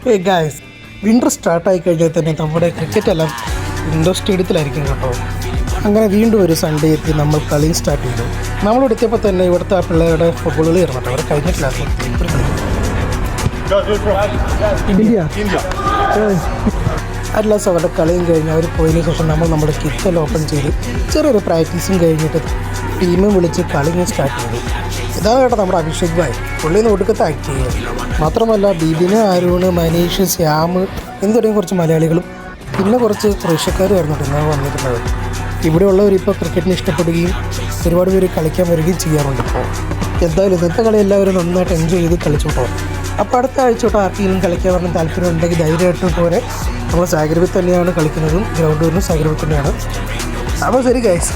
Guys, winter സ്റ്റാർട്ടായി കഴിഞ്ഞാൽ തന്നെ നമ്മുടെ ക്രിക്കറ്റ് എല്ലാം ഇൻഡോർ സ്റ്റേഡിയത്തിലായിരിക്കും കേട്ടോ. അങ്ങനെ വീണ്ടും ഒരു സൺഡേ എത്തി നമ്മൾ കളി സ്റ്റാർട്ട് ചെയ്തു. നമ്മളിവിടെ എത്തിയപ്പോൾ തന്നെ ഇവിടുത്തെ ആ പിള്ളേരുടെ ഫുട്ബോൾ കളി ഇറങ്ങട്ടെ. അവർ കഴിഞ്ഞ ക്ലാസ്സിൽ അറ്റ്ലാസ് അവരുടെ കളിയും കഴിഞ്ഞ് അവർ പോയതിനു ശേഷം നമ്മൾ നമ്മുടെ കിറ്റെല്ലാം ഓപ്പൺ ചെയ്ത് ചെറിയൊരു പ്രാക്ടീസും കഴിഞ്ഞിട്ട് ടീമും വിളിച്ച് കളി സ്റ്റാർട്ട് ചെയ്തു. ഇതാണ് കേട്ടോ നമ്മുടെ അഭിഷേക് ഭായ്. പുള്ളിന്ന് ഒടുക്കത്തെ ആക്ട് ചെയ്യുക. മാത്രമല്ല ബിബിന്, അരുണ്, മനീഷ്, ശ്യാം എന്ന് തുടങ്ങിയ കുറച്ച് മലയാളികളും പിന്നെ കുറച്ച് തൃശ്ശക്കാരുമായിരുന്നു ഇന്നാണ് വന്നിരുന്നത്. ഇവിടെയുള്ളവർ ഇപ്പോൾ ക്രിക്കറ്റിനെ ഇഷ്ടപ്പെടുകയും ഒരുപാട് പേര് കളിക്കാൻ വരികയും ചെയ്യാറുണ്ട്. ഇപ്പോൾ എന്തായാലും ഇന്നത്തെ കളി എല്ലാവരും നന്നായിട്ട് എൻജോയ് ചെയ്ത് കളിച്ചോട്ടോ. അപ്പോൾ അടുത്ത ആഴ്ച തൊട്ട് ആർക്കെങ്കിലും കളിക്കാൻ പറഞ്ഞ താല്പര്യം ഉണ്ടെങ്കിൽ ധൈര്യമായിട്ട് പോലെ നമ്മൾ സാഗരത്തിൽ തന്നെയാണ് കളിക്കുന്നതും ഗ്രൗണ്ട് വരുന്നത് സാഗരത്തിൽ തന്നെയാണ്. അപ്പോൾ ശരി ഗൈസ്.